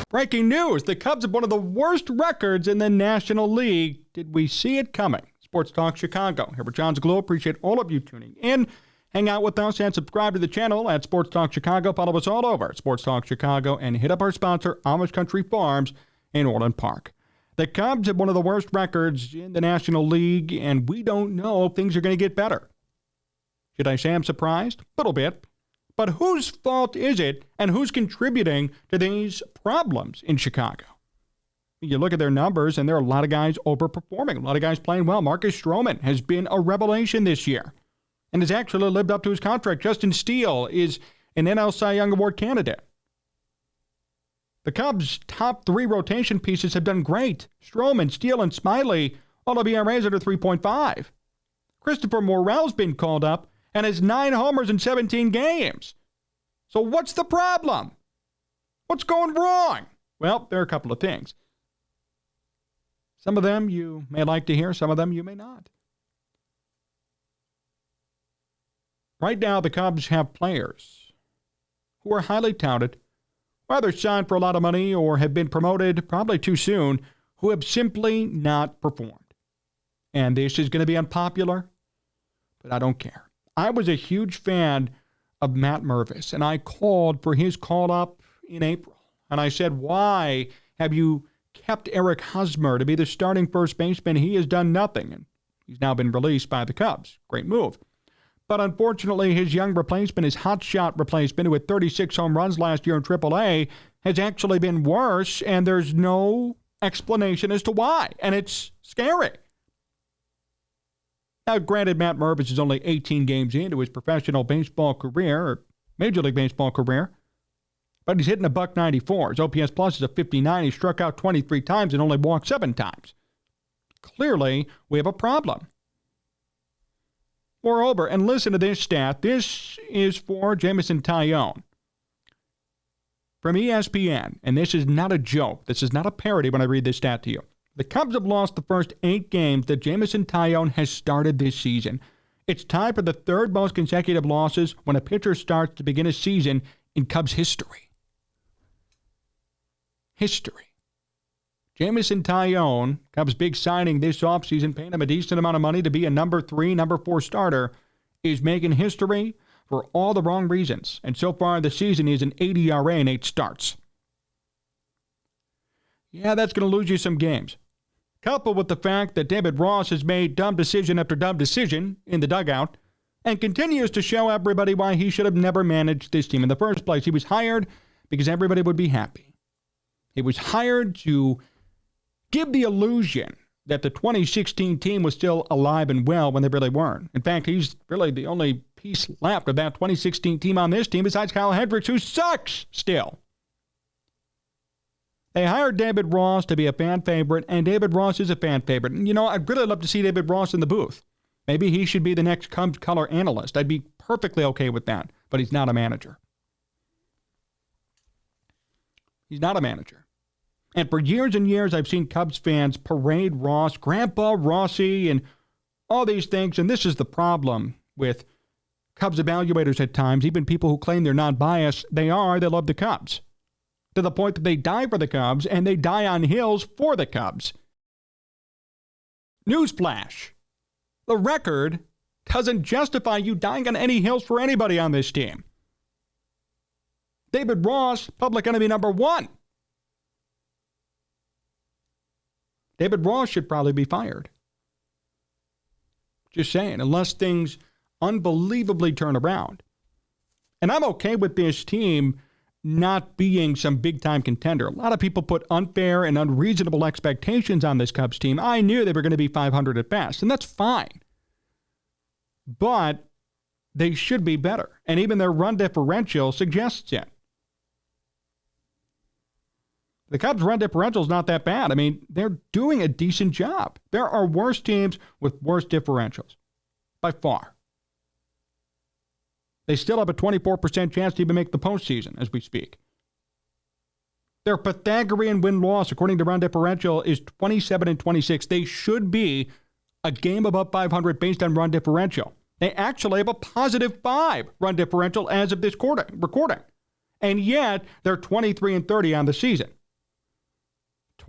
Breaking news, the Cubs have one of the worst records in the National League. Did we see it coming? Sports Talk Chicago. Here with Jon Zaghloul. Appreciate all of you tuning in. Hang out with us and subscribe to the channel at Sports Talk Chicago. Follow us all over at Sports Talk Chicago and hit up our sponsor, Amish Country Farms in Orland Park. The Cubs have one of the worst records in the National League, and we don't know if things are going to get better. Should I say I'm surprised? A little bit. But whose fault is it, and who's contributing to these problems in Chicago? You look at their numbers, and there are a lot of guys overperforming, a lot of guys playing well. Marcus Stroman has been a revelation this year and has actually lived up to his contract. Justin Steele is an NL Cy Young Award candidate. The Cubs' top three rotation pieces have done great. Stroman, Steele, and Smiley all have ERAs under 3.5. Christopher Morel's been called up and has 9 homers in 17 games. So what's the problem? What's going wrong? Well, there are a couple of things. Some of them you may like to hear, some of them you may not. Right now, the Cubs have players who are highly touted, whether signed for a lot of money or have been promoted probably too soon, who have simply not performed. And this is going to be unpopular, but I don't care. I was a huge fan of Matt Mervis, and I called for his call-up in April. And I said, why have you kept Eric Hosmer to be the starting first baseman? He has done nothing, and he's now been released by the Cubs. Great move. But unfortunately, his young replacement, his hotshot replacement, who had 36 home runs last year in AAA, has actually been worse, and there's no explanation as to why. And it's scary. Now, granted, Matt Mervis is only 18 games into his professional baseball career, or Major League Baseball career, but he's hitting a .194. His OPS plus is a 59. He struck out 23 times and only walked 7 times. Clearly, we have a problem. Moreover, and listen to this stat. This is for Jameson Taillon from ESPN, and this is not a joke. This is not a parody when I read this stat to you. The Cubs have lost the first 8 games that Jameson Taillon has started this season. It's tied for the 3rd most consecutive losses when a pitcher starts to begin a season in Cubs history. Jameson Taillon, Cubs' big signing this offseason, paying him a decent amount of money to be a number 3, number 4 starter, is making history for all the wrong reasons. And so far this season, he has an 80 ERA in 8 starts. Yeah, that's going to lose you some games. Coupled with the fact that David Ross has made dumb decision after dumb decision in the dugout and continues to show everybody why he should have never managed this team in the first place. He was hired because everybody would be happy. He was hired to give the illusion that the 2016 team was still alive and well when they really weren't. In fact, he's really the only piece left of that 2016 team on this team besides Kyle Hendricks, who sucks still. They hired David Ross to be a fan favorite, and David Ross is a fan favorite. And, I'd really love to see David Ross in the booth. Maybe he should be the next Cubs color analyst. I'd be perfectly okay with that, but he's not a manager. He's not a manager. And for years and years, I've seen Cubs fans parade Ross, Grandpa Rossi, and all these things. And this is the problem with Cubs evaluators at times, even people who claim they're non-biased. They love the Cubs. To the point that they die for the Cubs, and they die on hills for the Cubs. Newsflash. The record doesn't justify you dying on any hills for anybody on this team. David Ross, public enemy number 1. David Ross should probably be fired. Just saying, unless things unbelievably turn around. And I'm okay with this team not being some big-time contender. A lot of people put unfair and unreasonable expectations on this Cubs team. I knew they were going to be 500 at best, and that's fine. But they should be better, and even their run differential suggests it. The Cubs' run differential is not that bad. I mean, they're doing a decent job. There are worse teams with worse differentials, by far. They still have a 24% chance to even make the postseason as we speak. Their Pythagorean win-loss, according to run differential, is 27-26. They should be a game above 500 based on run differential. They actually have a positive 5 run differential as of this recording. And yet, they're 23-30 on the season.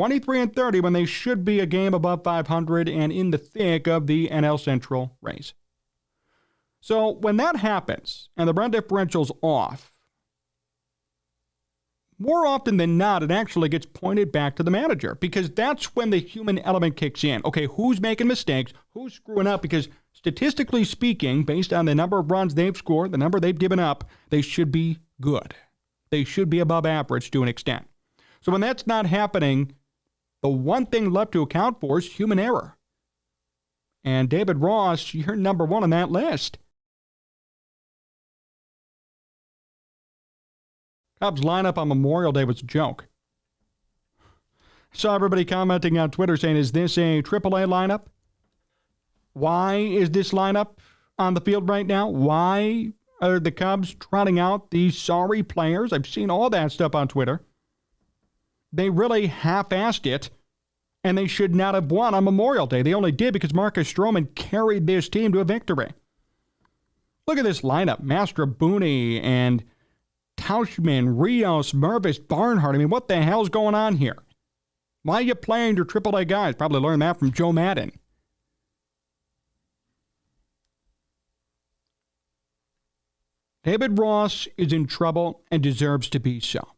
23-30 when they should be a game above 500 and in the thick of the NL Central race. So when that happens and the run differential's off, more often than not, it actually gets pointed back to the manager because that's when the human element kicks in. Okay, who's making mistakes? Who's screwing up? Because statistically speaking, based on the number of runs they've scored, the number they've given up, they should be good. They should be above average to an extent. So when that's not happening, the one thing left to account for is human error. And David Ross, you're number one on that list. Cubs lineup on Memorial Day was a joke. Saw everybody commenting on Twitter saying, is this a AAA lineup? Why is this lineup on the field right now? Why are the Cubs trotting out these sorry players? I've seen all that stuff on Twitter. They really half-assed it, and they should not have won on Memorial Day. They only did because Marcus Stroman carried this team to a victory. Look at this lineup. Mastrobuoni and Tauchman, Rios, Mervis, Barnhart. I mean, what the hell's going on here? Why are you playing your AAA guys? Probably learned that from Joe Madden. David Ross is in trouble and deserves to be so.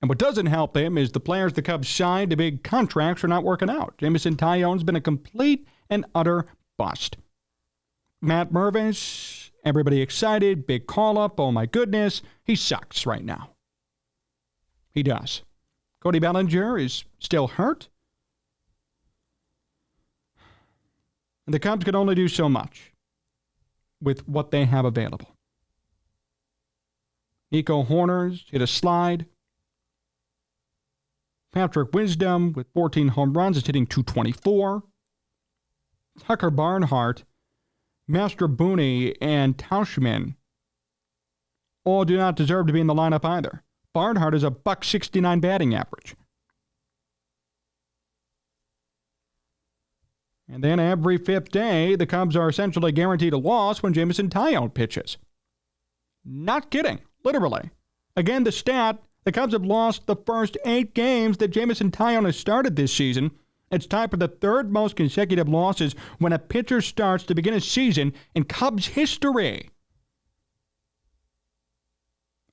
And what doesn't help him is the players the Cubs signed to big contracts are not working out. Jameson Taillon's been a complete and utter bust. Matt Mervis, everybody excited, big call-up, oh my goodness, he sucks right now. He does. Cody Bellinger is still hurt. And the Cubs can only do so much with what they have available. Nico Hoerner's hit a slide. Patrick Wisdom with 14 home runs is hitting .224. Tucker Barnhart, Mastrobuoni, and Tauchman all do not deserve to be in the lineup either. Barnhart is a .169 batting average. And then every fifth day, the Cubs are essentially guaranteed a loss when Jameson Taillon pitches. Not kidding, literally. Again, the stat, the Cubs have lost the first 8 games that Jameson Taillon has started this season. It's tied for the third most consecutive losses when a pitcher starts to begin a season in Cubs history.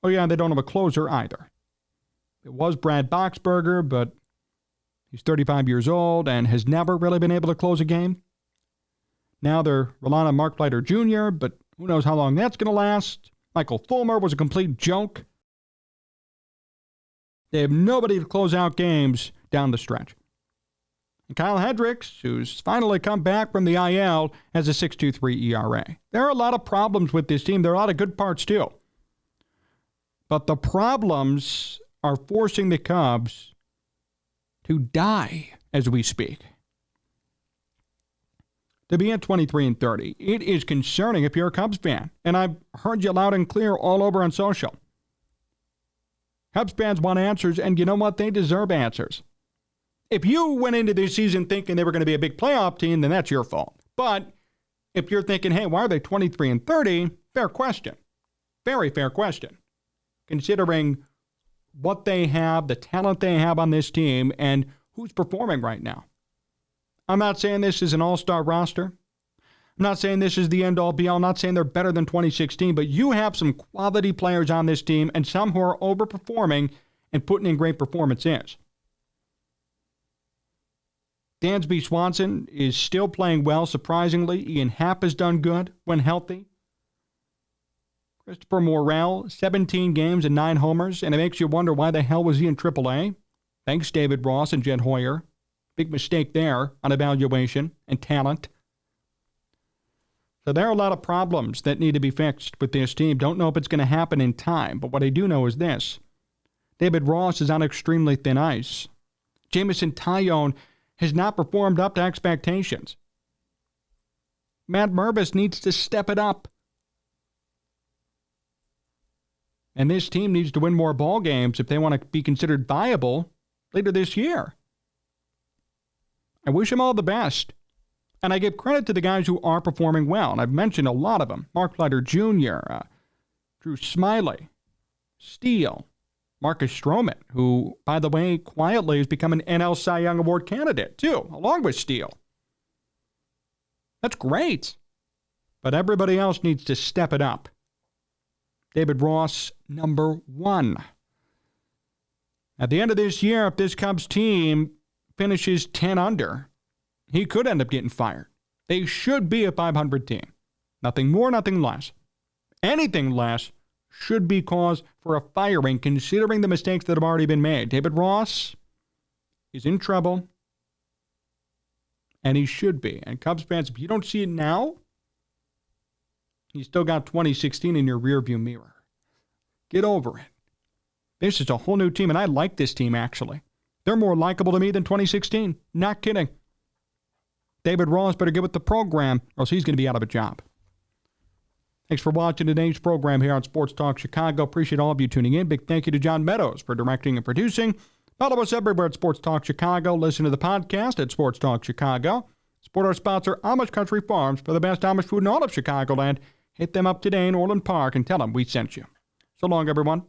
Oh yeah, they don't have a closer either. It was Brad Boxberger, but he's 35 years old and has never really been able to close a game. Now they're relying on Mark Leiter Jr., but who knows how long that's going to last. Michael Fulmer was a complete joke. They have nobody to close out games down the stretch. And Kyle Hendricks, who's finally come back from the IL, has a 6.23 ERA. There are a lot of problems with this team. There are a lot of good parts, too. But the problems are forcing the Cubs to die as we speak. To be at 23-30, it is concerning if you're a Cubs fan. And I've heard you loud and clear all over on social. Cubs fans want answers, and you know what? They deserve answers. If you went into this season thinking they were going to be a big playoff team, then that's your fault. But if you're thinking, hey, why are they 23-30? Fair question. Very fair question. Considering what they have, the talent they have on this team, and who's performing right now. I'm not saying this is an all-star roster. I'm not saying this is the end-all, be-all. I'm not saying they're better than 2016, but you have some quality players on this team and some who are overperforming and putting in great performances. Dansby Swanson is still playing well, surprisingly. Ian Happ has done good when healthy. Christopher Morel, 17 games and 9 homers, and it makes you wonder why the hell was he in AAA? Thanks, David Ross and Jed Hoyer. Big mistake there on evaluation and talent. So there are a lot of problems that need to be fixed with this team. Don't know if it's going to happen in time, but what I do know is this. David Ross is on extremely thin ice. Jameson Taillon has not performed up to expectations. Matt Mervis needs to step it up. And this team needs to win more ball games if they want to be considered viable later this year. I wish them all the best. And I give credit to the guys who are performing well. And I've mentioned a lot of them. Mark Leiter Jr., Drew Smiley, Steele, Marcus Stroman, who, by the way, quietly has become an NL Cy Young Award candidate, too, along with Steele. That's great. But everybody else needs to step it up. David Ross, number 1. At the end of this year, if this Cubs team finishes 10 under, he could end up getting fired. They should be a 500 team. Nothing more, nothing less. Anything less should be cause for a firing, considering the mistakes that have already been made. David Ross is in trouble, and he should be. And Cubs fans, if you don't see it now, you still got 2016 in your rearview mirror. Get over it. This is a whole new team, and I like this team, actually. They're more likable to me than 2016. Not kidding. David Ross better get with the program, or else he's going to be out of a job. Thanks for watching today's program here on Sports Talk Chicago. Appreciate all of you tuning in. Big thank you to John Meadows for directing and producing. Follow us everywhere at Sports Talk Chicago. Listen to the podcast at Sports Talk Chicago. Support our sponsor, Amish Country Farms, for the best Amish food in all of Chicagoland. Hit them up today in Orland Park and tell them we sent you. So long, everyone.